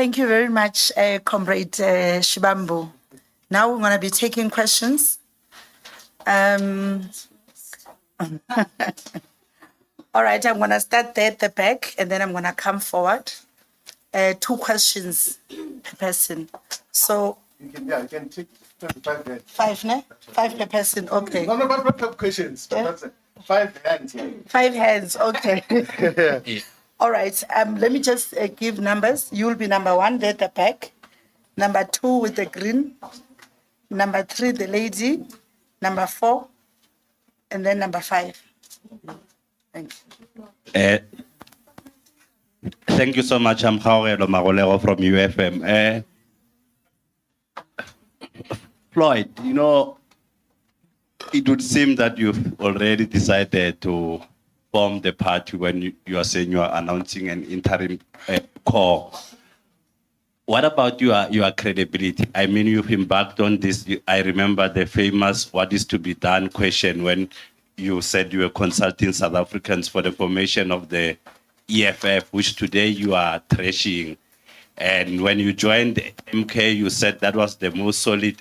Thank you very much, Comrade Shivambu. Now we're going to be taking questions. All right, I'm going to start there at the back, and then I'm going to come forward. 2 questions per person. So You can take 5 hands. 5, ne? 5 per person. Okay. No, not 5 questions. Yeah. 5 hands. 5 hands. Okay. Yeah. All right. Let me just give numbers. You will be number 1 there at the back. Number 2 with the green. Number 3, the lady. Number 4, and then number 5. Thank you. Thank you so much. I'm Khaogelo Magolero from UFM. Floyd, you know, it would seem that you've already decided to form the party when you are saying you are announcing an interim core. What about your credibility? I mean, you've embarked on this. I remember the famous "what is to be done" question when you said you were consulting South Africans for the formation of the EFF, which today you are trashing. And when you joined MK, you said that was the most solid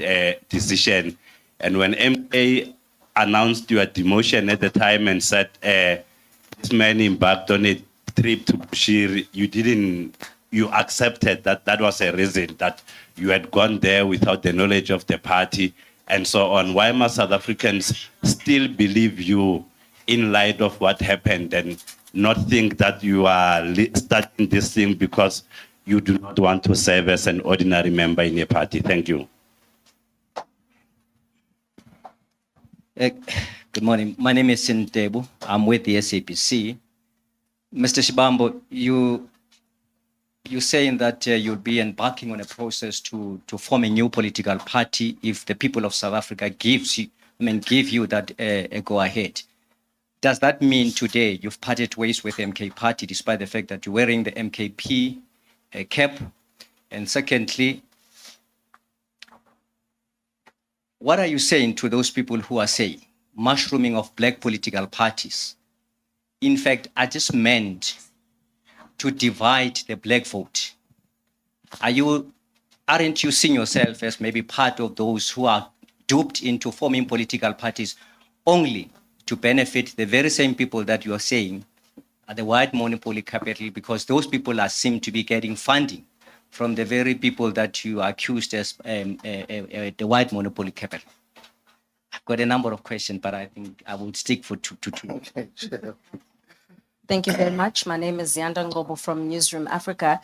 decision. And when MK announced your demotion at the time and said this man embarked on a trip to Bushiri, you accepted that that was a reason that you had gone there without the knowledge of the party and so on. Why must South Africans still believe you in light of what happened and not think that you are starting this thing because you do not want to serve as an ordinary member in a party? Thank you. Good morning. My name is Sintebu. I'm with the SAPC. Mr. Shivambu, you're saying that you'll be embarking on a process to form a new political party if the people of South Africa give you that a go ahead. Does that mean today you've parted ways with the MK party despite the fact that you're wearing the MKP cap? And secondly, what are you saying to those people who are saying mushrooming of black political parties, in fact, are just meant to divide the black vote? Aren't you seeing yourself as maybe part of those who are duped into forming political parties only to benefit the very same people that you are saying are the white monopoly capital, because those people seem to be getting funding from the very people that you are accused as the white monopoly capital? I've got a number of questions, but I think I will stick for two. Okay, sure. Thank you very much. My name is Yanda Ngobo from Newsroom Africa.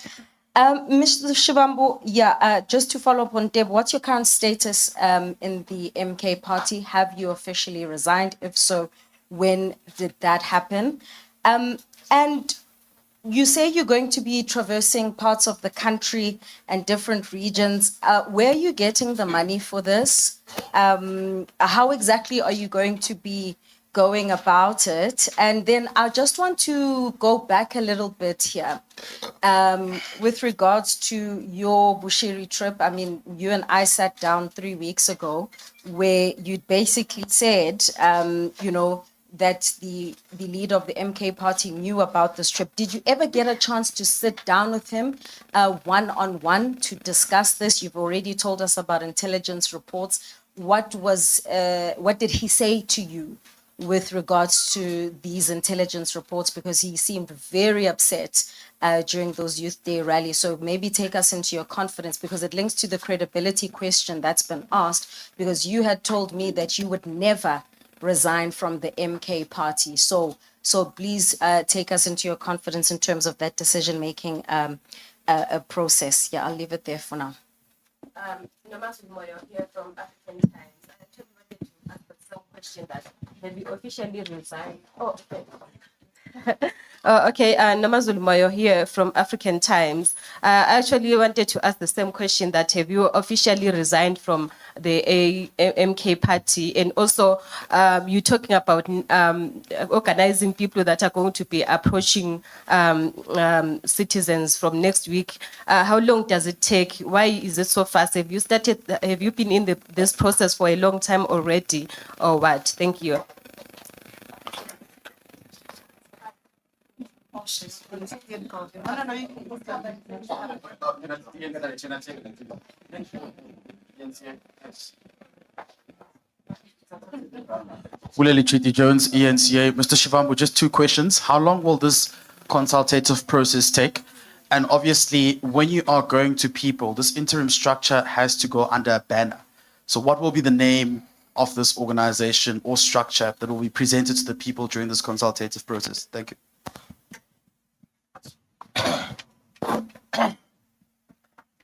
Mr. Shivambu, just to follow up on Deb, what's your current status in the MK party? Have you officially resigned? If so, when did that happen? And you say you're going to be traversing parts of the country and different regions. Where are you getting the money for this? How exactly are you going to be going about it? And then I just want to go back a little bit here with regards to your Bushiri trip. I mean, you and I sat down 3 weeks ago where you basically said, that the leader of the MK party knew about this trip. Did you ever get a chance to sit down with him one-on-one to discuss this? You've already told us about intelligence reports. What did he say to you with regards to these intelligence reports? Because he seemed very upset during those Youth Day rallies. So maybe take us into your confidence, because it links to the credibility question that's been asked, because you had told me that you would never resign from the MK party. So please take us into your confidence in terms of that decision-making process. Yeah, I'll leave it there for now. Nomasu Moyo here from African Times. I actually wanted to ask some question that have you officially resigned? Oh, okay. Nomazul Moyo here from African Times. I actually wanted to ask the same question, that have you officially resigned from the MK party? And also, you're talking about organizing people that are going to be approaching citizens from next week. How long does it take? Why is it so fast? Have you been in this process for a long time already, or what? Thank you. Buleli Treaty Jones, ENCA. Mr. Shivambu, just two questions. How long will this consultative process take? And obviously, when you are going to people, this interim structure has to go under a banner. So what will be the name of this organization or structure that will be presented to the people during this consultative process? Thank you.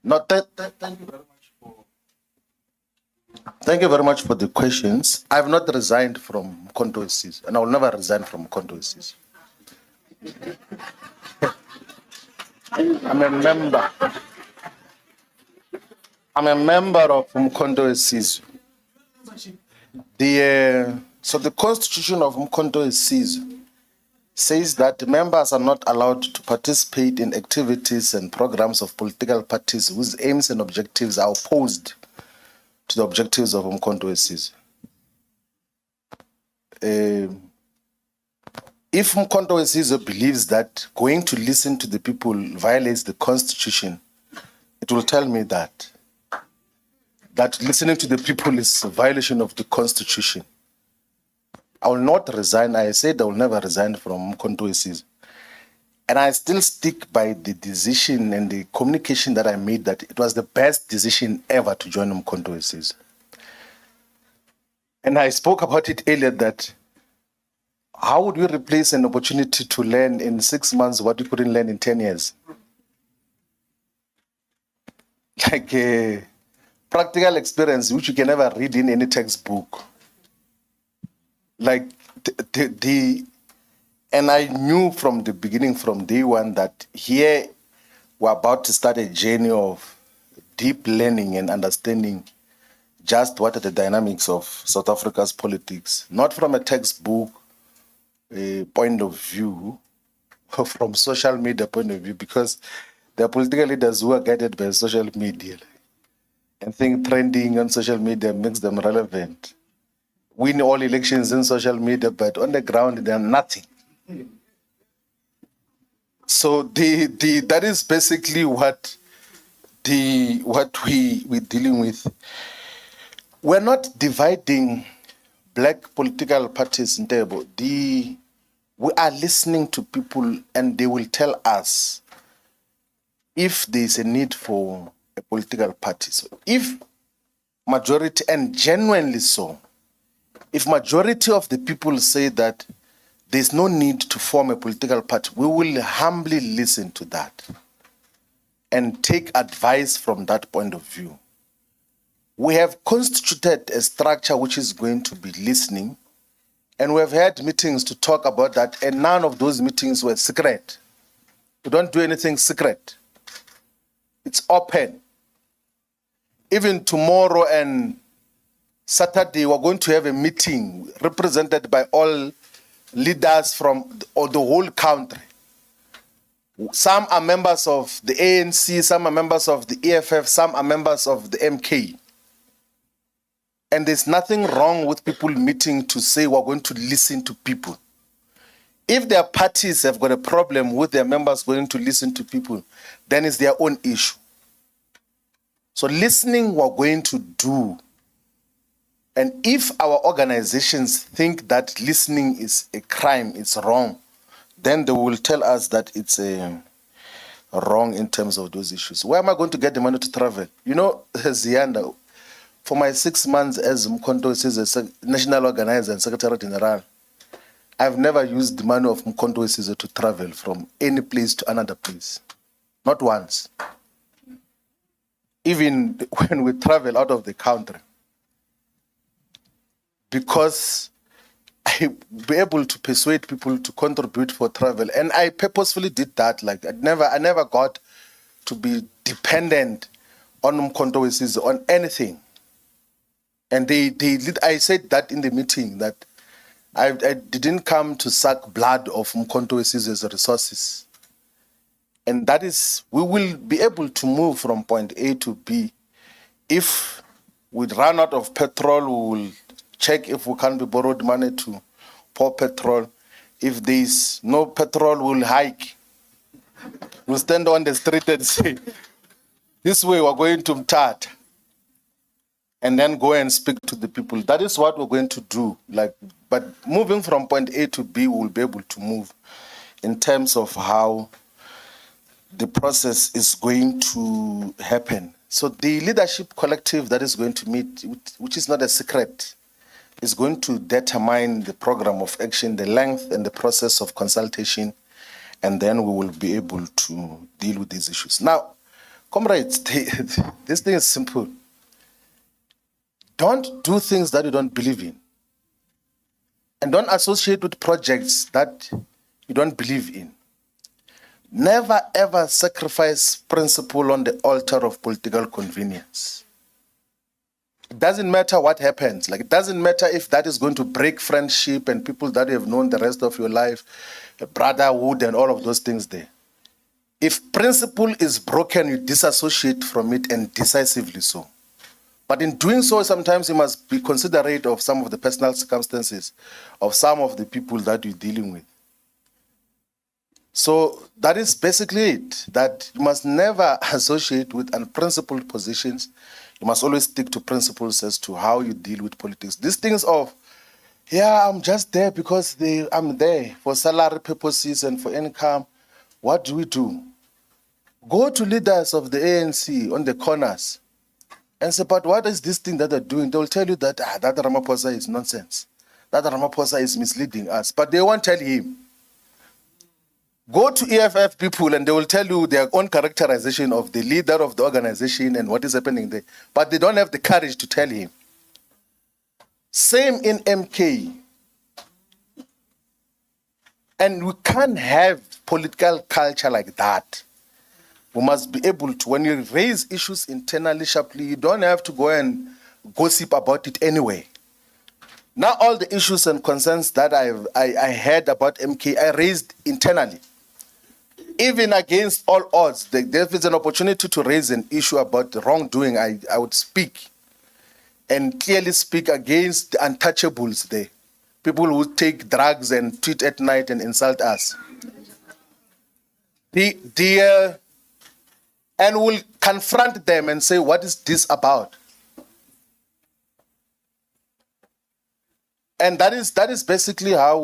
No, thank you very much for. Thank you very much for the questions. I have not resigned from Contoises, and I will never resign from Contoises. I'm a member. I'm a member of Mkhonto Esizwe. So the constitution of Mkhonto Esizwe says that members are not allowed to participate in activities and programs of political parties whose aims and objectives are opposed to the objectives of Mkhonto Esizwe. If Mkhonto Esizwe believes that going to listen to the people violates the constitution, it will tell me that listening to the people is a violation of the constitution. I will not resign. I said I will never resign from Mkhonto Esizwe. And I still stick by the decision and the communication that I made that it was the best decision ever to join Mkhonto Esizwe. And I spoke about it earlier that how would we replace an opportunity to learn in 6 months what we couldn't learn in 10 years? Like a practical experience which you can never read in any textbook. Like and I knew from the beginning, from day one, that here we're about to start a journey of deep learning and understanding just what are the dynamics of South Africa's politics, not from a textbook point of view, or from social media point of view, because there are political leaders who are guided by social media and think trending on social media makes them relevant. Win all elections in social media, but on the ground they're nothing. So that is basically what we're dealing with. We're not dividing black political parties in table. We are listening to people and they will tell us if there's a need for a political party. So if majority, and genuinely so, if majority of the people say that there's no need to form a political party, we will humbly listen to that and take advice from that point of view. We have constituted a structure which is going to be listening, and we have had meetings to talk about that, and none of those meetings were secret. We don't do anything secret. It's open. Even tomorrow and Saturday, we're going to have a meeting represented by all leaders from the whole country. Some are members of the ANC, some are members of the EFF, some are members of the MK. And there's nothing wrong with people meeting to say we're going to listen to people. If their parties have got a problem with their members going to listen to people, then it's their own issue. So listening we're going to do. And if our organizations think that listening is a crime, it's wrong, then they will tell us that it's wrong in terms of those issues. Where am I going to get the money to travel? You know, Zianda, for my 6 months as Mkhonto Esizwe national organizer and secretary general, I've never used the money of Mkhonto Esizwe to travel from any place to another place. Not once. Even when we travel out of the country. Because I be able to persuade people to contribute for travel. And I purposefully did that. Like I never got to be dependent on Mkhonto Esizwe on anything. And I said that in the meeting that I didn't come to suck blood of Mkhonto Esizwe's resources. And that is, we will be able to move from point A to B. If we run out of petrol, we will check if we can be borrowed money to pour petrol. If there's no petrol, we'll hike. We'll stand on the street and say, this way we're going to Mthatha. And then go and speak to the people. That is what we're going to do. But moving from point A to B, we'll be able to move in terms of how the process is going to happen. So the leadership collective that is going to meet, which is not a secret, is going to determine the program of action, the length and the process of consultation, and then we will be able to deal with these issues. Now, comrades, this thing is simple. Don't do things that you don't believe in. And don't associate with projects that you don't believe in. Never ever sacrifice principle on the altar of political convenience. It doesn't matter what happens. It doesn't matter if that is going to break friendship and people that you have known the rest of your life, brotherhood and all of those things there. If principle is broken, you disassociate from it, and decisively so. But in doing so, sometimes you must be considerate of some of the personal circumstances of some of the people that you're dealing with. So that is basically it, that you must never associate with unprincipled positions. You must always stick to principles as to how you deal with politics. These things of, yeah, I'm just there because I'm there for salary purposes and for income. What do we do? Go to leaders of the ANC on the corners and say, but what is this thing that they're doing? They will tell you that that Ramaphosa is nonsense. That Ramaphosa is misleading us. But they won't tell him. Go to EFF people and they will tell you their own characterization of the leader of the organization and what is happening there. But they don't have the courage to tell him. Same in MK. And we can't have political culture like that. We must be able to, when you raise issues internally sharply, you don't have to go and gossip about it anyway. Now all the issues and concerns that I heard about MK, I raised internally. Even against all odds, there is an opportunity to raise an issue about wrongdoing, I would speak and clearly speak against the untouchables there. People who take drugs and tweet at night and insult us. And we'll confront them and say, what is this about? And that is basically how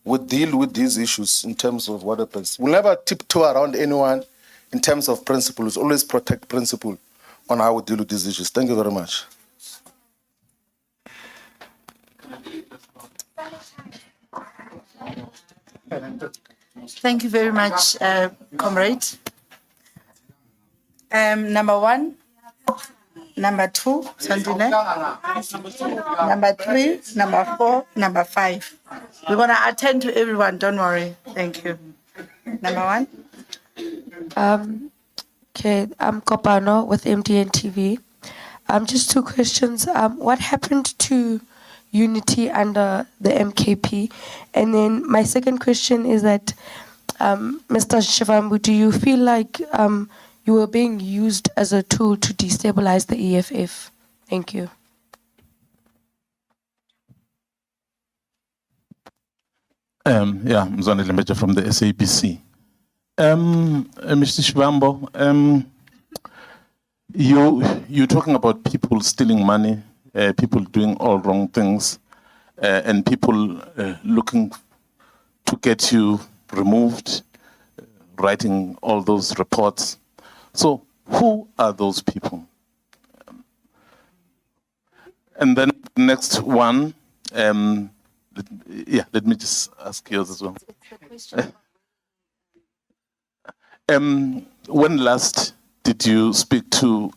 we deal with these issues in terms of what happens. We'll never tiptoe around anyone in terms of principles. Always protect principle on how we deal with these issues. Thank you very much. Thank you very much, comrade. Number 1, number 2, Sandile. Number 3, number 4, number 5. We're going to attend to everyone, don't worry. Thank you. Number 1. Okay, I'm Kopano with MDN TV. Just 2 questions. What happened to unity under the MKP? And then my second question is that, Mr. Shivambu, do you feel like you were being used as a tool to destabilize the EFF? Thank you. Yeah, Mzwane Lembeja from the SAPC. Mr. Shivambu, you're talking about people stealing money, people doing all wrong things, and people looking to get you removed, writing all those reports. So who are those people? And then the next one, let me just ask yours as well. When last did you speak to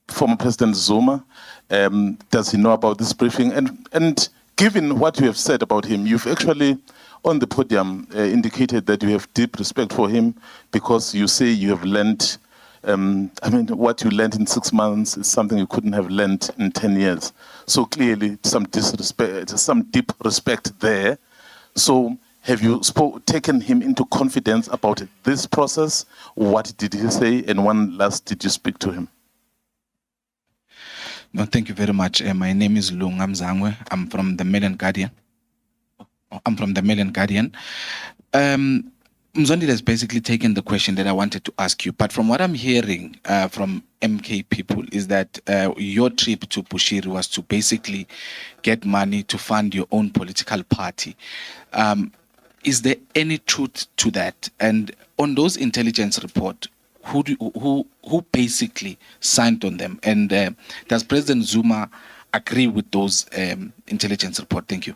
former President Zuma? Does he know about this briefing? And given what you have said about him, you've actually, on the podium, indicated that you have deep respect for him because you say you have learned, what you learned in 6 months is something you couldn't have learned in 10 years. So clearly, some deep respect there. So have you taken him into confidence about this process? What did he say? And when last did you speak to him? No, thank you very much. My name is Lunga Mzangwe. I'm from the Mail and Guardian. I'm from the Mail and Guardian. Mzondi has basically taken the question that I wanted to ask you, but from what I'm hearing from MK people is that your trip to Bushiri was to basically get money to fund your own political party. Is there any truth to that? And on those intelligence reports, who basically signed on them? And does President Zuma agree with those intelligence reports? Thank you.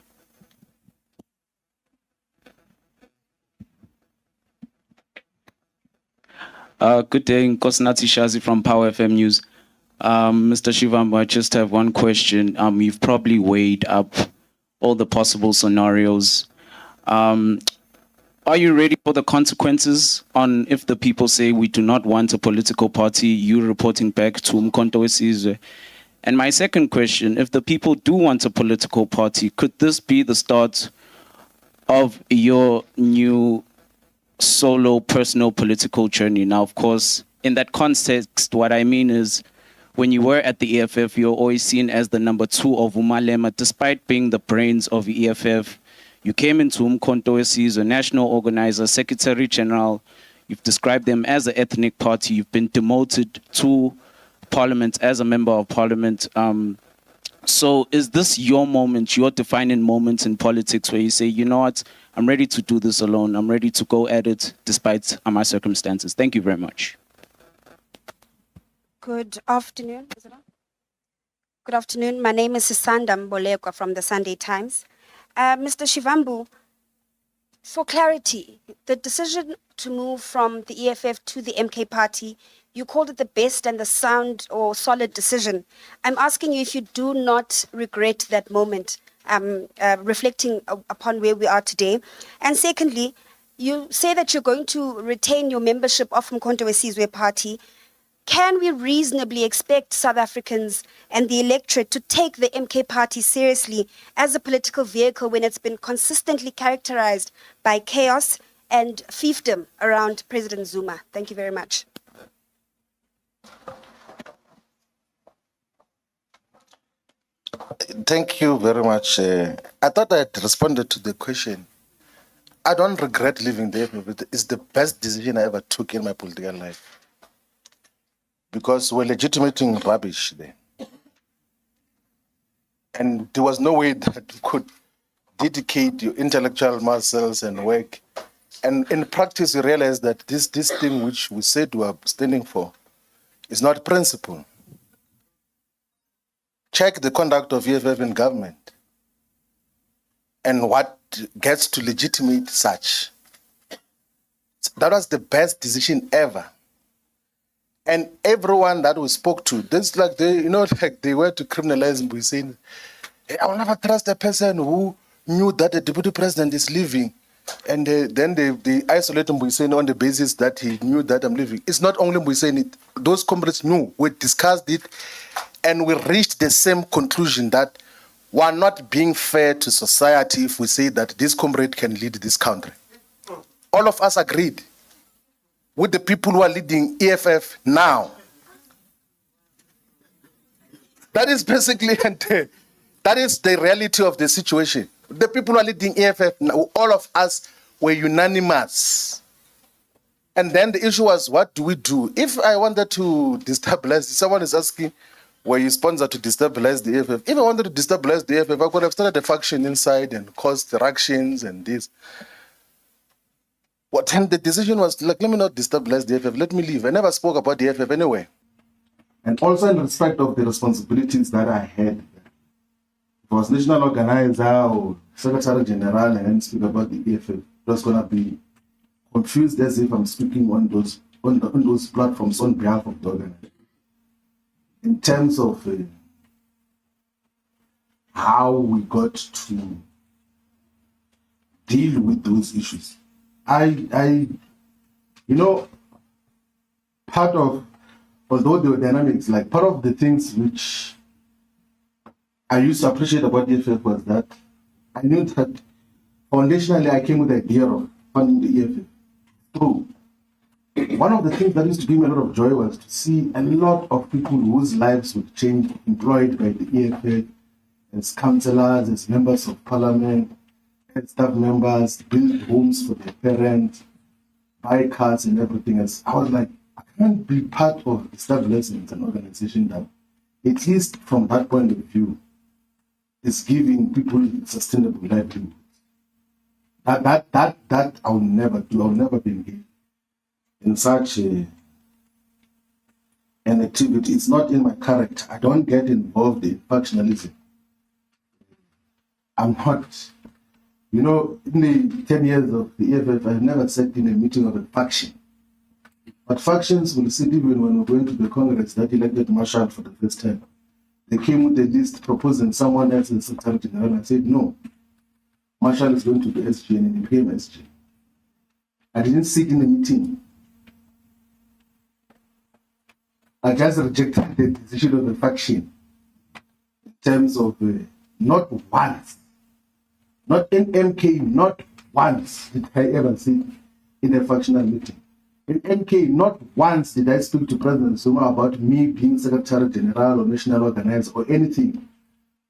Good day, Nkosinathi Shazi from Power FM News. Mr. Shivambu, I just have one question. You've probably weighed up all the possible scenarios. Are you ready for the consequences on if the people say we do not want a political party, you reporting back to Umkhonto weSizwe? And my second question, if the people do want a political party, could this be the start of your new solo personal political journey? Now, of course, in that context, what I mean is when you were at the EFF, you're always seen as the number 2 of Umalema, despite being the brains of the EFF. You came into Umkhonto weSizwe, national organizer, secretary general. You've described them as an ethnic party. You've been demoted to parliament as a member of parliament. So is this your moment, your defining moment in politics where you say, you know what, I'm ready to do this alone. I'm ready to go at it despite my circumstances. Thank you very much. Good afternoon. Is it on? Good afternoon. My name is Sisanda Mbolekwa from the Sunday Times. Mr. Shivambu, for clarity, the decision to move from the EFF to the MK party, you called it the best and the sound or solid decision. I'm asking you if you do not regret that moment, reflecting upon where we are today. And secondly, you say that you're going to retain your membership of Umkhonto weSizwe party. Can we reasonably expect South Africans and the electorate to take the MK party seriously as a political vehicle when it's been consistently characterized by chaos and fiefdom around President Zuma? Thank you very much. Thank you very much. I thought I had responded to the question. I don't regret leaving the EFF. It's the best decision I ever took in my political life. Because we're legitimating rubbish there. And there was no way that you could dedicate your intellectual muscles and work. And in practice, you realize that this thing which we said we are standing for is not principle. Check the conduct of EFF in government and what gets to legitimate such. That was the best decision ever. And everyone that we spoke to, this like they, like they were to criminalize him. We saying, hey, I will never trust a person who knew that the deputy president is leaving, and then they isolate him. We saying on the basis that he knew that I'm leaving. It's not only we saying it; those comrades knew. We discussed it, and we reached the same conclusion that we are not being fair to society if we say that this comrade can lead this country. All of us agreed with the people who are leading EFF now. That is basically, that is the reality of the situation. The people who are leading EFF now, all of us were unanimous. And then the issue was, what do we do? If I wanted to destabilize, someone is asking, were you sponsored to destabilize the EFF? If I wanted to destabilize the EFF, I could have started a faction inside and caused interactions and this. But then the decision was, like, let me not destabilize the EFF, let me leave. I never spoke about the EFF anyway. And also in respect of the responsibilities that I had. If I was national organizer or secretary general and I didn't speak about the EFF, it was going to be confused as if I'm speaking on those platforms on behalf of the organization. In terms of how we got to deal with those issues. Part of, although there were dynamics, like part of the things which I used to appreciate about the EFF was that I knew that foundationally I came with the idea of funding the EFF through. One of the things that used to give me a lot of joy was to see a lot of people whose lives would change employed by the EFF as councillors, as members of parliament, staff members, build homes for their parents, buy cars and everything else. I was like, I can't be part of establishing an organization that, at least from that point of view, is giving people sustainable livelihood. That I will never do. I will never be engaged in such an activity. It's not in my character. I don't get involved in factionalism. I'm not, in the 10 years of the EFF, I've never sat in a meeting of a faction. But factions will sit even when we're going to the Congress that elected Marshall for the first time. They came with a list proposing someone else as Secretary General. I said, no, Marshall is going to be SG, and he became SG. I didn't sit in the meeting. I just rejected the decision of the faction in terms of not once, not in MK, not once did I ever sit in a factional meeting. In MK, not once did I speak to President Zuma about me being Secretary General or National Organizer or anything.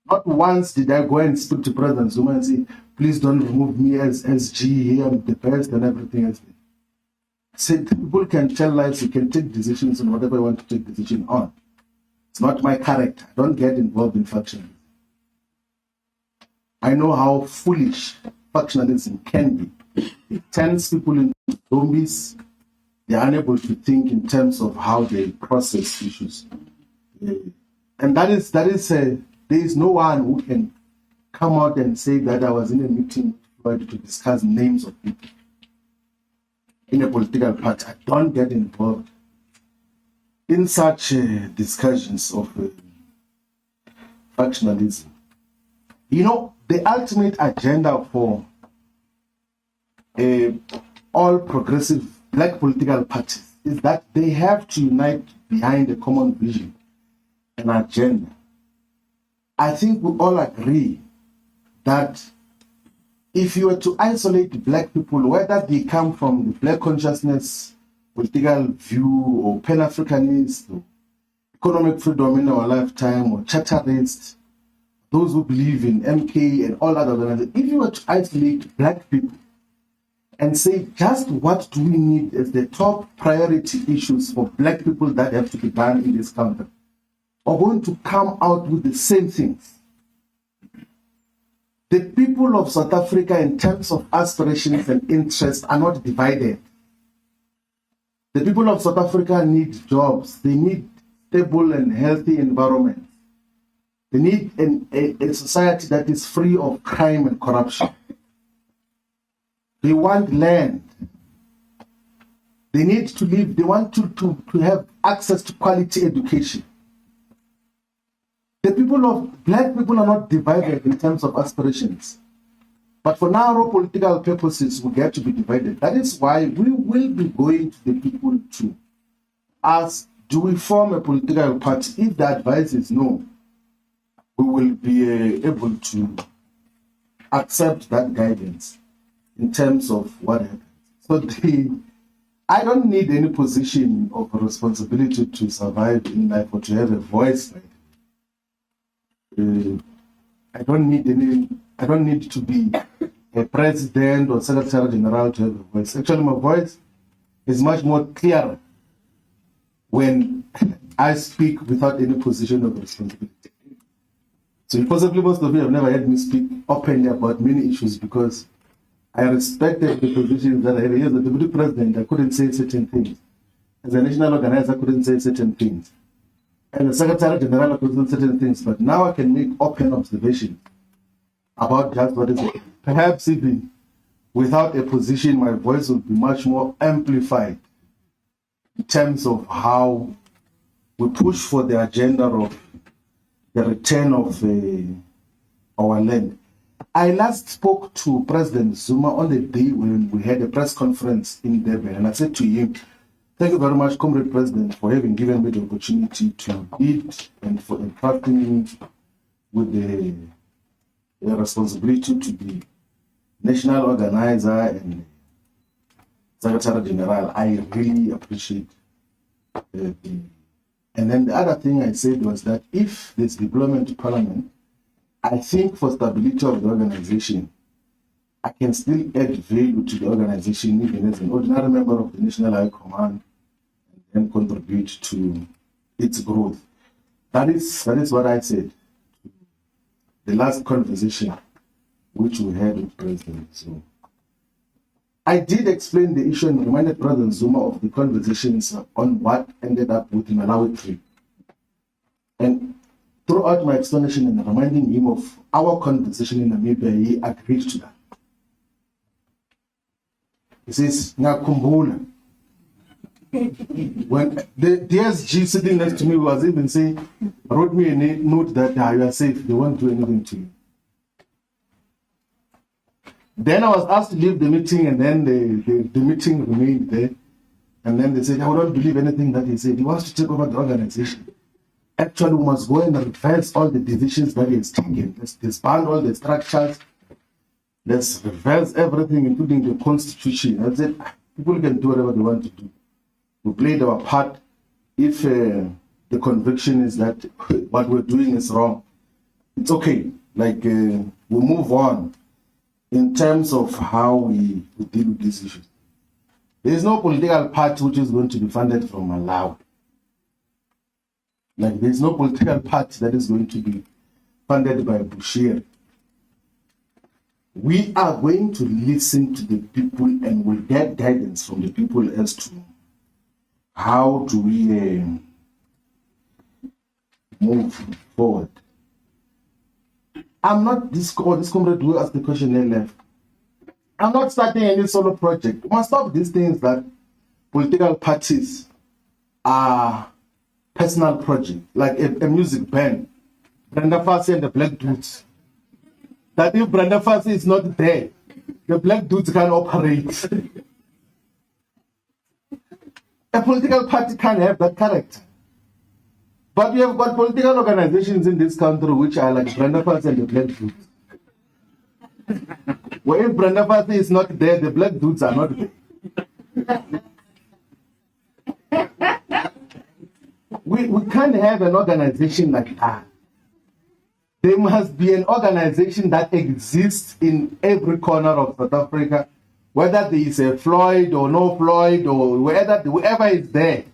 Not once did I go and speak to President Zuma and say, please don't remove me as SG here, I'm the best and everything else. I said, people can tell lies, you can take decisions on whatever you want to take decision on. It's not my character. I don't get involved in factionalism. I know how foolish factionalism can be. It turns people into zombies. They are unable to think in terms of how they process issues. And there is no one who can come out and say that I was in a meeting to discuss names of people in a political party. I don't get involved in such discussions of factionalism. The ultimate agenda for all progressive black political parties is that they have to unite behind a common vision and agenda. I think we all agree that if you were to isolate black people, whether they come from the black consciousness, political view, or Pan-Africanist, or economic freedom in our lifetime, or charterists, those who believe in MK and all other organizations, if you were to isolate black people and say just what do we need as the top priority issues for black people that have to be done in this country, are going to come out with the same things. The people of South Africa, in terms of aspirations and interests, are not divided. The people of South Africa need jobs. They need stable and healthy environments. They need a society that is free of crime and corruption. They want land. They need to live. They want to have access to quality education. The people of black people are not divided in terms of aspirations. But for narrow political purposes, we get to be divided. That is why we will be going to the people to ask, do we form a political party? If the advice is no, we will be able to accept that guidance in terms of what happens. So I don't need any position of responsibility to survive in life or to have a voice. I don't need to be a president or secretary general to have a voice. Actually, my voice is much more clear when I speak without any position of responsibility. So possibly most of you have never heard me speak openly about many issues because I respected the positions that I had. As a deputy president, I couldn't say certain things. As a national organizer, I couldn't say certain things. As a secretary general, I couldn't say certain things. But now I can make open observations about just what is happening. Perhaps even without a position, my voice would be much more amplified in terms of how we push for the agenda of the return of our land. I last spoke to President Zuma on the day when we had a press conference in Durban, and I said to him, thank you very much, Comrade President, for having given me the opportunity to lead and for entrusting me with the responsibility to be national organizer and secretary general. I really appreciate it. And then the other thing I said was that if there's deployment to parliament, I think for stability of the organization, I can still add value to the organization even as an ordinary member of the National High Command and contribute to its growth. That is what I said. The last conversation which we had with President Zuma. I did explain the issue and reminded President Zuma of the conversations on what ended up with the Malawi trip. And throughout my explanation and reminding him of our conversation in Namibia, he agreed to that. He says, "Ngakumbula." When the DSG sitting next to me was even saying, wrote me a note that you are safe, they won't do anything to you. Then I was asked to leave the meeting, and then the meeting remained there. And then they said, I don't believe anything that he said. He wants to take over the organization. Actually, we must go and reverse all the decisions that he has taken. Let's disband all the structures. Let's reverse everything, including the constitution. I said, people can do whatever they want to do. We played our part. If the conviction is that what we're doing is wrong, it's okay. Like, we move on in terms of how we deal with these issues. There is no political party which is going to be funded from Malawi. Like, there is no political party that is going to be funded by Bushir. We are going to listen to the people and we'll get guidance from the people as to how do we move forward. I'm not this comrade who asked the question earlier. I'm not starting any solo project. We must stop these things that political parties are personal projects, like a music band, Brenda Fassie and the Black Dudes. That if Brenda Fassie is not there, the Black Dudes can operate. A political party can't have that character. But we have got political organizations in this country which are like Brenda Fassie and the Black Dudes. Where if Brenda Fassie is not there, the Black Dudes are not there. We can't have an organization like that. There must be an organization that exists in every corner of South Africa, whether there is a Floyd or no Floyd or whoever is there,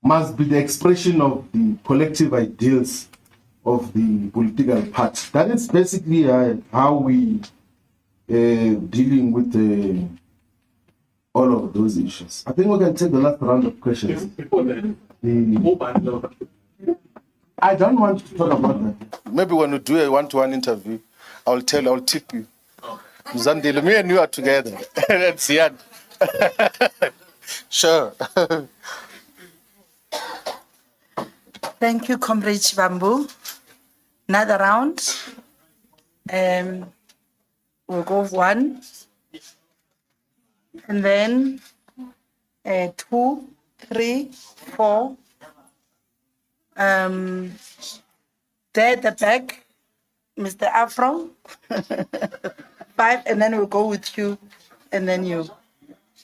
must be the expression of the collective ideals of the political party. That is basically how we dealing with all of those issues. I think we can take the last round of questions. I don't want to talk about that. Maybe when we do a one-to-one interview, I'll tip you. Zandile, me and you are together. That's it. Sure. Thank you, Comrade Shivambu. Another round. We'll go one. And then 2, 3, 4. There at the back, Mr. Afro. 5, and then we'll go with you, and then you.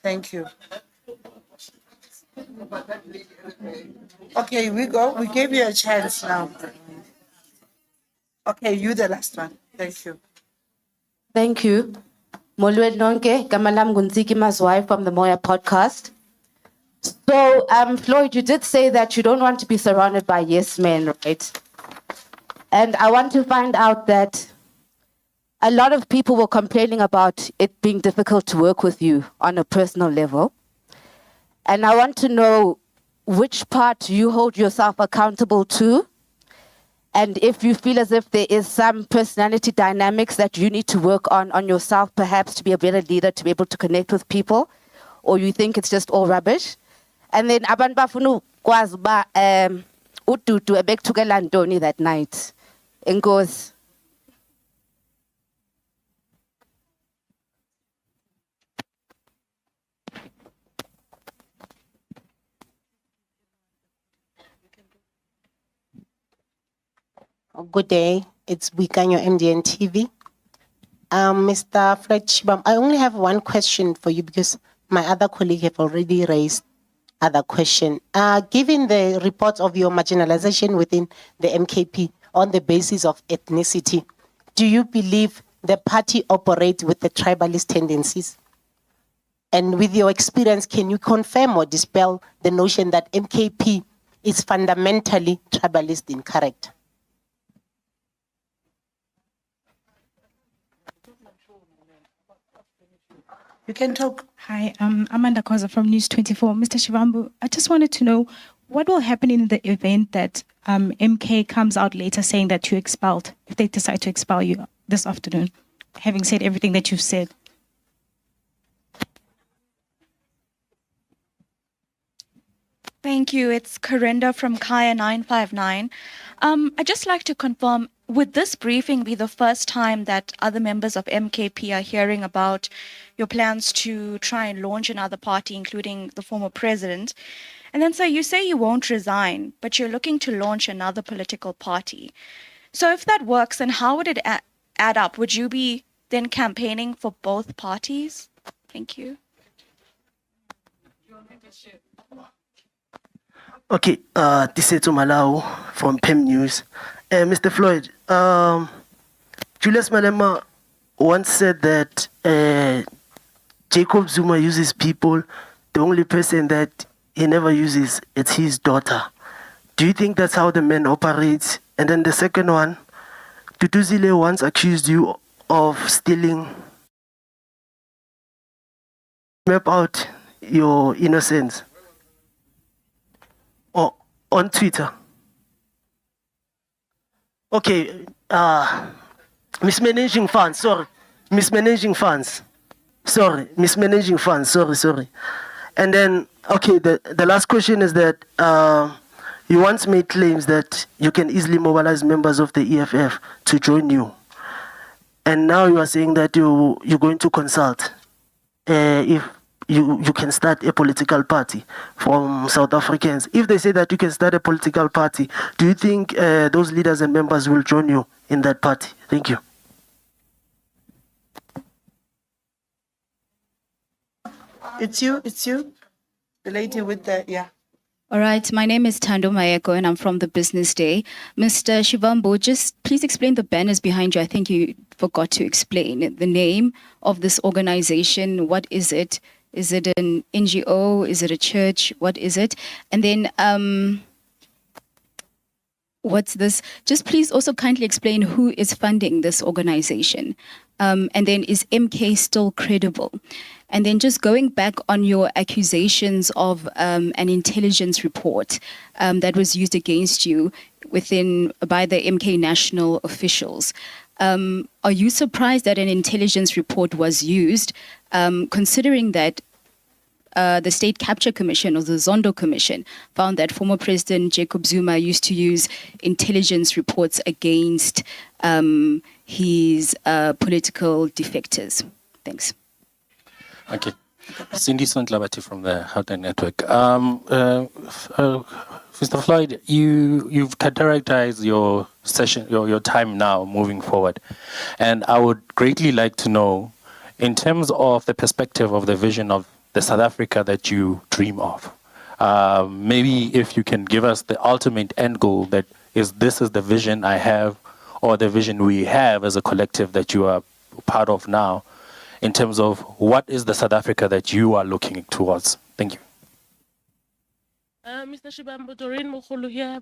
Thank you. Okay, we go. We gave you a chance now. Okay, you the last one. Thank you. Thank you. Molweni nonke, Kamalam Gunziki Mazwai from the Moya podcast. So, Floyd, you did say that you don't want to be surrounded by yes men, right? And I want to find out that a lot of people were complaining about it being difficult to work with you on a personal level. And I want to know which part you hold yourself accountable to, and if you feel as if there is some personality dynamics that you need to work on yourself, perhaps to be a better leader, to be able to connect with people, or you think it's just all rubbish. And then abantu bafuna ukwazi uba uDudu ebekuthukela ntoni that night. Enkosi. Good day. It's Wikanyo MDN TV. Mr. Floyd Shivambu, I only have one question for you because my other colleague have already raised other question. Given the reports of your marginalization within the MKP on the basis of ethnicity, do you believe the party operates with the tribalist tendencies? And with your experience, can you confirm or dispel the notion that MKP is fundamentally tribalist in character? You can talk. Hi, I'm Amanda Koza from News 24. Mr. Shivambu, I just wanted to know what will happen in the event that MK comes out later saying that you're expelled, if they decide to expel you this afternoon, having said everything that you've said. Thank you. It's Corinda from Kaya 959. I'd just like to confirm, would this briefing be the first time that other members of MKP are hearing about your plans to try and launch another party, including the former president? And then, sir, you say you won't resign, but you're looking to launch another political party. So if that works, then how would it add up? Would you be then campaigning for both parties? Thank you. Okay, Tiseto Malau from PEM News. Mr. Floyd, Julius Malema once said that Jacob Zuma uses people. The only person that he never uses is his daughter. Do you think that's how the man operates? And then the second one, Tutuzile once accused you of stealing, map out your innocence on Twitter. Okay, mismanaging funds, sorry. Mismanaging funds. Sorry, mismanaging funds, sorry. And then, okay, the last question is that you once made claims that you can easily mobilize members of the EFF to join you. And now you are saying that you're going to consult if you can start a political party from South Africans. If they say that you can start a political party, do you think those leaders and members will join you in that party? Thank you. It's you. The lady with the, yeah. All right, my name is Tando Mayeko and I'm from the Business Day. Mr. Shivambu, just please explain the banners behind you. I think you forgot to explain the name of this organization. What is it? Is it an NGO? Is it a church? What is it? And then what's this? Just please also kindly explain who is funding this organization. And then is MK still credible? And then just going back on your accusations of an intelligence report that was used against you by the MK national officials. Are you surprised that an intelligence report was used, considering that the State Capture Commission or the Zondo Commission found that former President Jacob Zuma used to use intelligence reports against his political defectors? Thanks. Okay. Cindy Sontlabati from the Houghton Network. Mr. Floyd, you've characterized your session, your time now moving forward. And I would greatly like to know, in terms of the perspective of the vision of the South Africa that you dream of, maybe if you can give us the ultimate end goal that this is the vision I have, or the vision we have as a collective that you are part of now, in terms of what is the South Africa that you are looking towards. Thank you. Mr. Shivambu, Doreen Mukhulu here.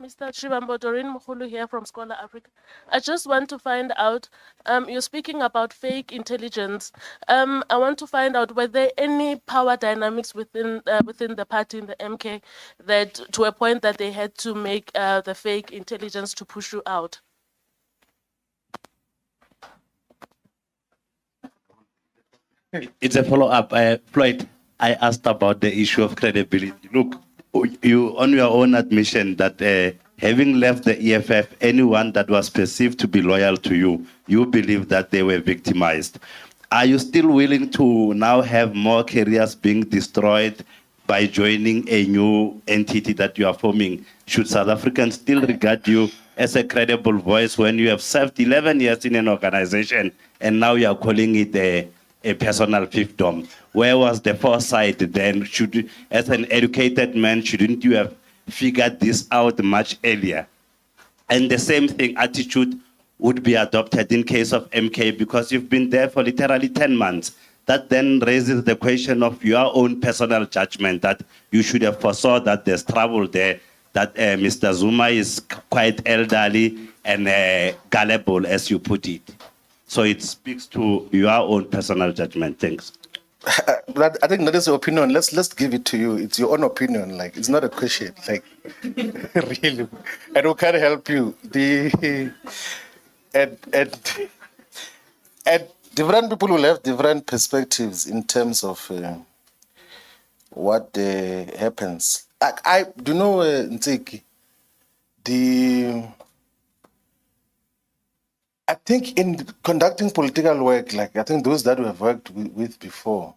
Mr. Shivambu, Doreen Mukhulu here from Scholar Africa. I just want to find out, you're speaking about fake intelligence. I want to find out, were there any power dynamics within the party, in the MK, that to a point that they had to make the fake intelligence to push you out? It's a follow-up. Floyd, I asked about the issue of credibility. Look, you, on your own admission that having left the EFF, anyone that was perceived to be loyal to you, you believe that they were victimized. Are you still willing to now have more careers being destroyed by joining a new entity that you are forming? Should South Africans still regard you as a credible voice when you have served 11 years in an organization and now you are calling it a personal fiefdom? Where was the foresight then? As an educated man, shouldn't you have figured this out much earlier. And the same thing attitude would be adopted in case of MK because you've been there for literally 10 months. That then raises the question of your own personal judgment that you should have foresaw that there's trouble there, that Mr. Zuma is quite elderly and gullible, as you put it. So it speaks to your own personal judgment. Thanks. But I think that is your opinion. Let's give it to you. It's your own opinion. Like, it's not a question. Like, really, and we can't help you. And different people will have different perspectives in terms of what happens. I do know, Ntsiki, I think in conducting political work, like I think those that we have worked with before,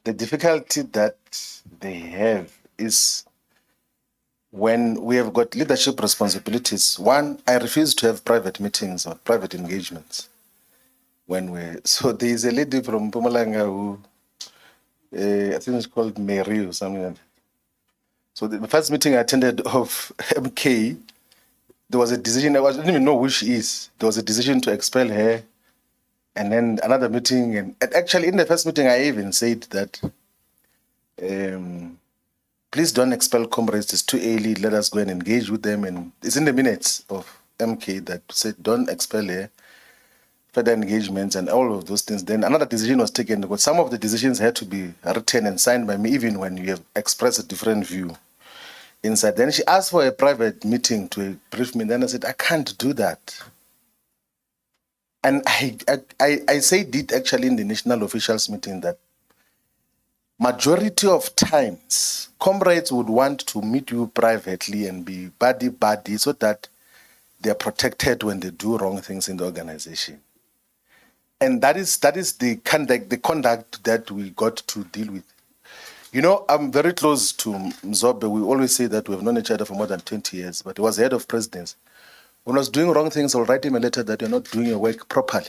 the difficulty that they have is when we have got leadership responsibilities. One, I refuse to have private meetings or private engagements. So there is a lady from Mpumalanga who, I think it's called Mary or something like that. So the first meeting I attended of MK, there was a decision, I didn't even know who she is. There was a decision to expel her. And then another meeting, and actually in the first meeting, I even said that, please don't expel comrades, it's too early, let us go and engage with them. And it's in the minutes of MK that said, don't expel her, further engagements and all of those things. Then another decision was taken, because some of the decisions had to be written and signed by me, even when you have expressed a different view inside. Then she asked for a private meeting to brief me. Then I said, I can't do that. And I said it actually in the national officials meeting that majority of times, comrades would want to meet you privately and be buddy so that they are protected when they do wrong things in the organization. And that is the conduct that we got to deal with. You know, I'm very close to Mzobe. We always say that we've known each other for more than 20 years, but he was head of presidency. When I was doing wrong things, I'll write him a letter that you're not doing your work properly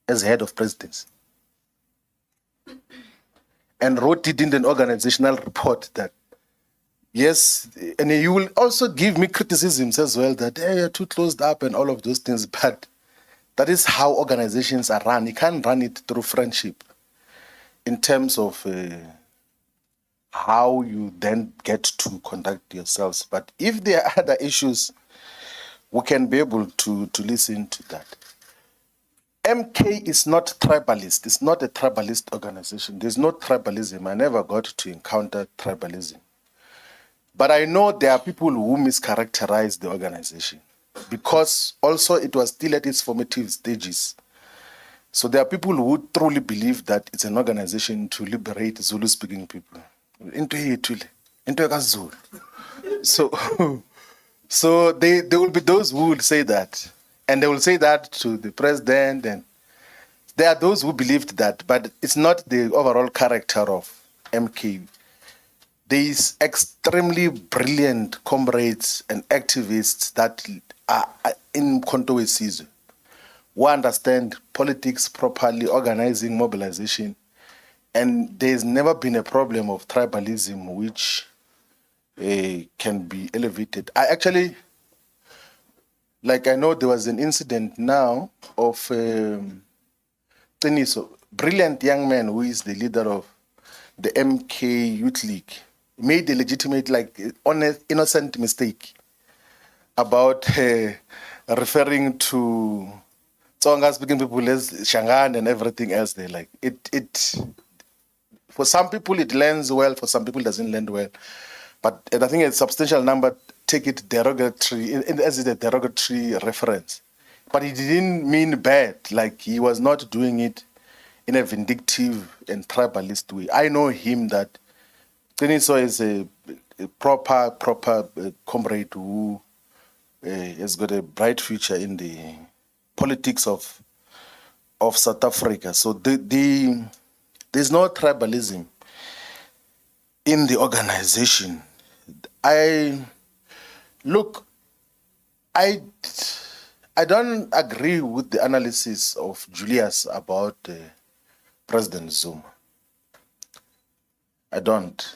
as head of presidency. And wrote it in an organizational report that, yes, and he will also give me criticisms as well that, hey, you're too closed up and all of those things, but that is how organizations are run. You can't run it through friendship in terms of how you then get to conduct yourselves. But if there are other issues, we can be able to listen to that. MK is not tribalist. It's not a tribalist organization. There's no tribalism. I never got to encounter tribalism. But I know there are people who mischaracterize the organization because also it was still at its formative stages. So there are people who truly believe that it's an organization to liberate Zulu-speaking people. So there will be those who will say that, and they will say that to the president, and there are those who believed that, but it's not the overall character of MK. There is extremely brilliant comrades and activists that are in Kontowe who understand politics properly, organizing, mobilization, and there's never been a problem of tribalism which can be elevated. I know there was an incident now of Teniso, brilliant young man who is the leader of the MK Youth League, made a legitimate, honest, innocent mistake about referring to Tsonga speaking people as Shangan and everything else. They like it. For some people it lands well, for some people it doesn't land well. But I think a substantial number take it derogatory, as a derogatory reference. But he didn't mean bad, like he was not doing it in a vindictive and tribalist way. I know him that Teniso is a proper comrade who has got a bright future in the politics of South Africa. So there's no tribalism in the organization. I don't agree with the analysis of Julius about President Zuma. I don't.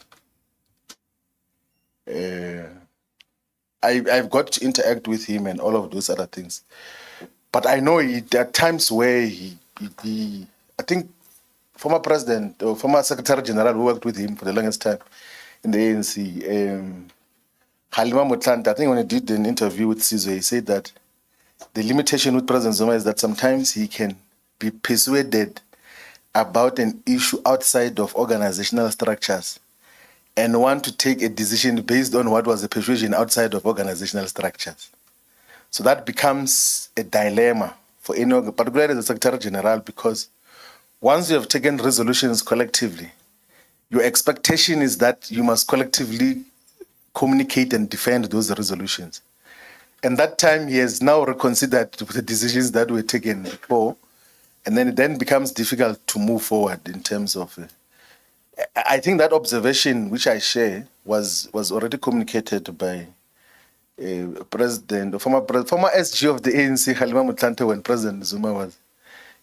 I've got to interact with him and all of those other things. But I know there are times where I think former president or former secretary general who worked with him for the longest time in the ANC, Halima Motlanthe, I think when he did an interview with Sizwe, he said that the limitation with President Zuma is that sometimes he can be persuaded about an issue outside of organizational structures and want to take a decision based on what was the persuasion outside of organizational structures. So that becomes a dilemma for any, particularly the Secretary General, because once you have taken resolutions collectively, your expectation is that you must collectively communicate and defend those resolutions. And that time he has now reconsidered the decisions that were taken before, and then it then becomes difficult to move forward in terms of. I think that observation, which I share, was already communicated by former SG of the ANC, Halima Motlanthe, when President Zuma was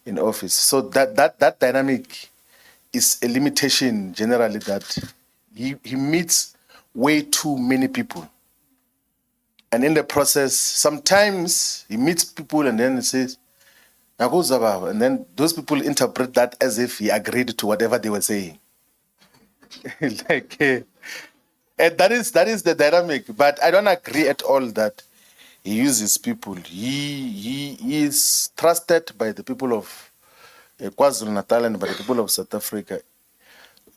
in office. So that dynamic is a limitation generally, that he meets way too many people. And in the process, sometimes he meets people and then he says, and then those people interpret that as if he agreed to whatever they were saying. And that is the dynamic. But I don't agree at all that he uses people. He is trusted by the people of KwaZulu-Natal and by the people of South Africa.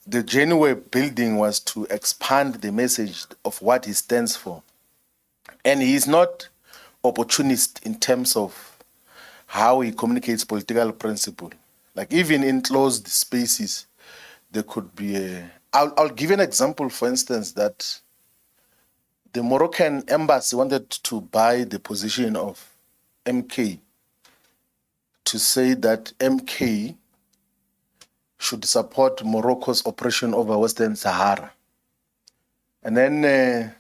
The journey we're building was to expand the message of what he stands for. And he is not opportunist in terms of how he communicates political principle. Like even in closed spaces, there could be I'll give an example, for instance, that the Moroccan embassy wanted to buy the position of MK to say that MK should support Morocco's oppression over Western Sahara. And then there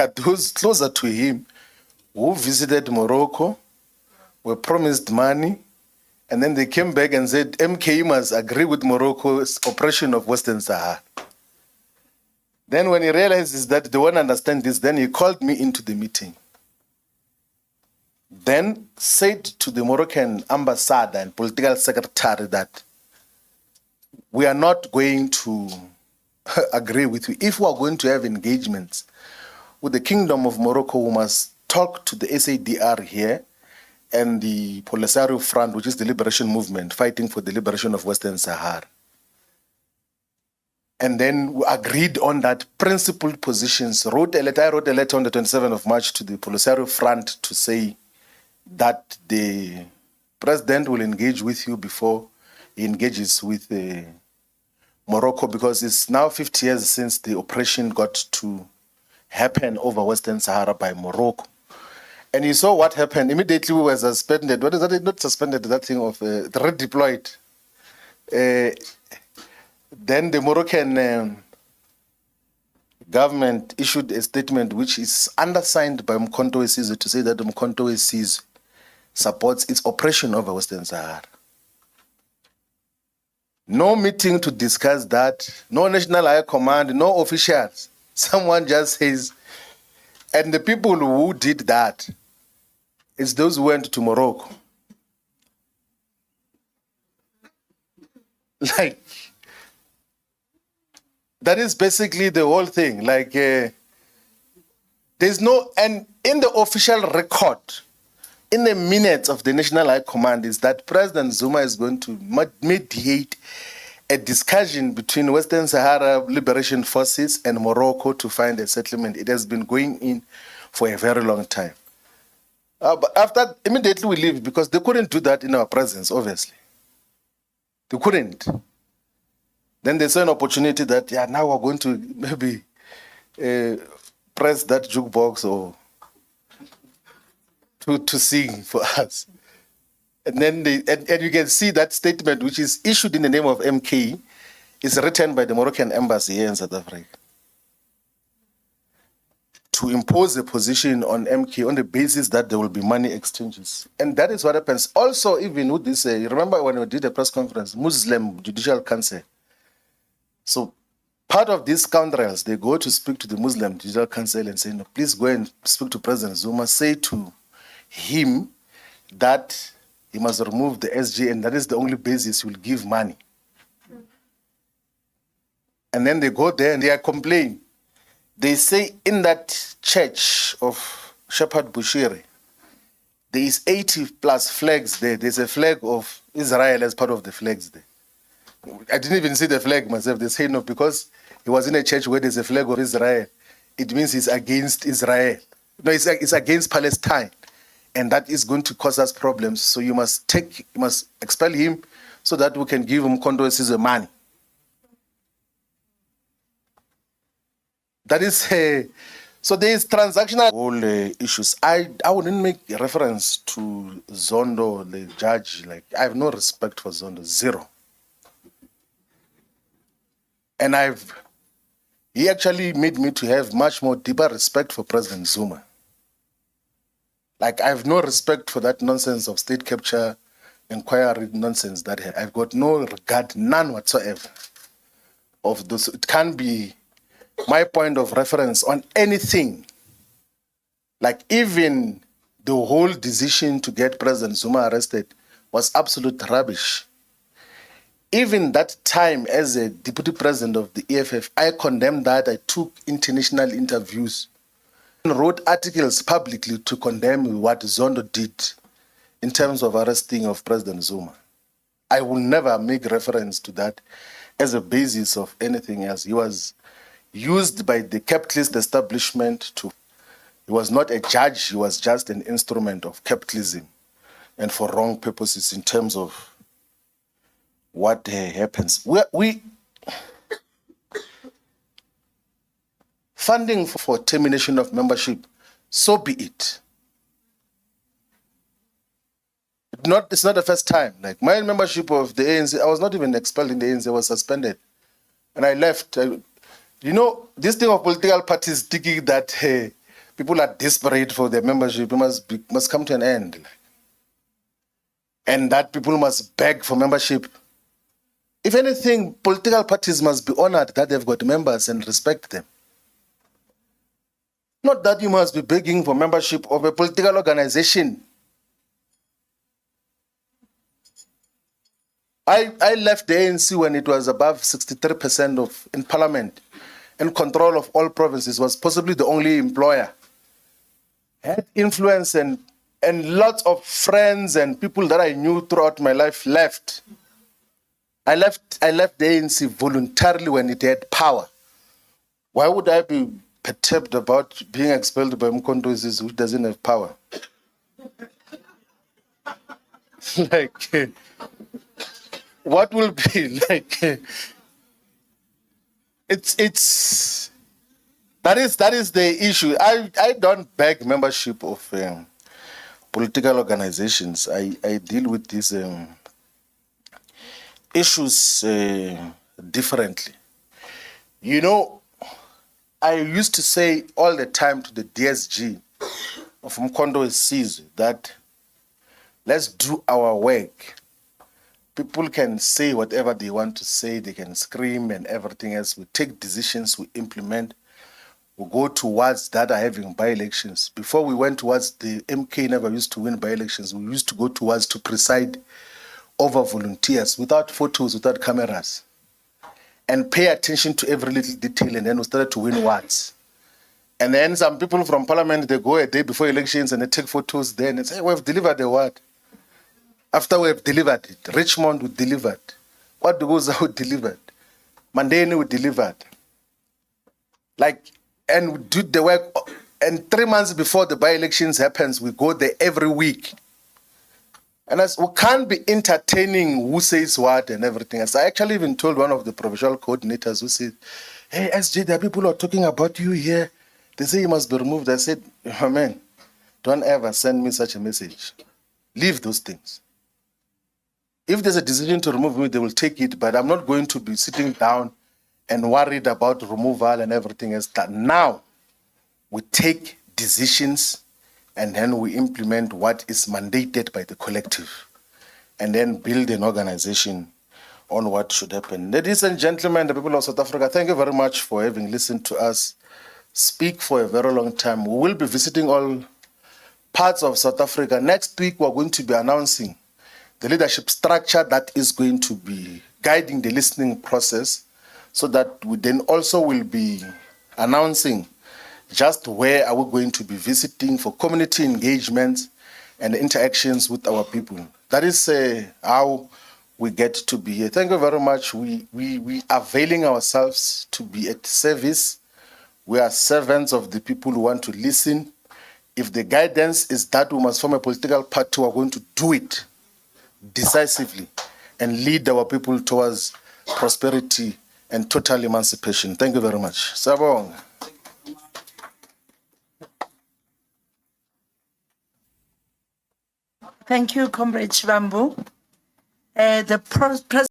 are those closer to him who visited Morocco, were promised money, and then they came back and said MK must agree with Morocco's oppression of Western Sahara. Then when he realizes that they won't understand this, then he called me into the meeting. Then said to the Moroccan ambassador and political secretary that we are not going to agree with you. If we are going to have engagements with the Kingdom of Morocco, we must talk to the SADR here and the Polisario Front, which is the liberation movement fighting for the liberation of Western Sahara. And then we agreed on that principled positions. I wrote a letter on the 27th of March to the Polisario Front to say that the president will engage with you before he engages with Morocco, because it's now 50 years since the oppression got to happen over Western Sahara by Morocco. And you saw what happened. Immediately we were suspended. What is that? Not suspended, that thing of redeployed. Then the Moroccan government issued a statement which is undersigned by Mkhonto Wesizwe to say that Mkhonto Wesizwe supports its oppression over Western Sahara. No meeting to discuss that, no national high command, no officials. Someone just says, and the people who did that, it's those who went to Morocco. Like, that is basically the whole thing. Like, there's no, and in the official record, in the minutes of the National High Command, is that President Zuma is going to mediate a discussion between Western Sahara Liberation Forces and Morocco to find a settlement. It has been going in for a very long time. But after, immediately we leave, because they couldn't do that in our presence, obviously. They couldn't. Then they saw an opportunity that, yeah, now we're going to maybe press that jukebox or to sing for us. And then and you can see that statement, which is issued in the name of MK, is written by the Moroccan embassy here in South Africa, to impose a position on MK on the basis that there will be money exchanges. And that is what happens. Also, even with this, you remember when we did a press conference, Muslim Judicial Council. So Part of these scoundrels, they go to speak to the Muslim Judicial Council and say, no, please go and speak to President Zuma, say to him that he must remove the SG, and that is the only basis he will give money. And then they go there and they are complaining. They say in that church of Shepherd Bushiri, there is 80 plus flags there. There's a flag of Israel as part of the flags there. I didn't even see the flag myself. They say no, because he was in a church where there's a flag of Israel. It means he's against Israel. No, it's against Palestine. And that is going to cause us problems. So you must expel him so that we can give him condolences and money. That is, so there is transactional all issues. I wouldn't make reference to Zondo, the judge. Like, I have no respect for Zondo, zero. And he actually made me to have much more deeper respect for President Zuma. Like, I have no respect for that nonsense of state capture inquiry nonsense that I've got no regard, none whatsoever of those. It can't be my point of reference on anything. Like, even the whole decision to get President Zuma arrested was absolute rubbish. Even that time as a deputy president of the EFF, I condemned that. I took international interviews and wrote articles publicly to condemn what Zondo did in terms of arresting of President Zuma. I will never make reference to that as a basis of anything else. He was used by the capitalist establishment to, he was not a judge, he was just an instrument of capitalism and for wrong purposes in terms of what happens. We funding for termination of membership, so be it. It's not the first time. Like, my membership of the ANC, I was not even expelled in the ANC, I was suspended. And I left. You know, this thing of political parties thinking that people are desperate for their membership, it must come to an end. And that people must beg for membership. If anything, political parties must be honored that they've got members and respect them. Not that you must be begging for membership of a political organization. I left the ANC when it was above 63% in parliament and control of all provinces, was possibly the only employer. Had influence and lots of friends and people that I knew throughout my life left. I left the ANC voluntarily when it had power. Why would I be perturbed about being expelled by Mkondo who doesn't have power? Like, what will be like? That is the issue. I don't beg membership of political organizations. I deal with these issues differently. You know, I used to say all the time to the DSG of Mkondo Sizwe that let's do our work. People can say whatever they want to say, they can scream and everything else. We take decisions, we implement, we go towards that are having by-elections. Before we went towards, the MK never used to win by-elections. We used to go towards to preside over volunteers, without photos, without cameras, and pay attention to every little detail, and then we started to win wards. And then some people from parliament, they go a day before elections and they take photos there and say, hey, we've delivered the ward. After we've delivered it, Richmond we delivered. What goes out delivered? Mandeni we delivered. Like, and we do the work, and 3 months before the by-elections happens, we go there every week. And as we can't be entertaining who says what and everything else. I actually even told one of the provincial coordinators who said, hey, SJ, there are people who are talking about you here. They say you must be removed. I said, oh, man, don't ever send me such a message. Leave those things. If there's a decision to remove me, they will take it, but I'm not going to be sitting down and worried about removal and everything else. That now we take decisions and then we implement what is mandated by the collective and then build an organization on what should happen. Ladies and gentlemen, the people of South Africa, thank you very much for having listened to us speak for a very long time. We will be visiting all parts of South Africa. Next week, we're going to be announcing the leadership structure that is going to be guiding the listening process, so that we then also will be announcing just where are we going to be visiting for community engagement and interactions with our people. That is how we get to be here. Thank you very much. We are availing ourselves to be at service. We are servants of the people who want to listen. If the guidance is that we must form a political party, we are going to do it decisively and lead our people towards prosperity and total emancipation. Thank you very much. Sabong. Thank you, Comrade Shivambu. The president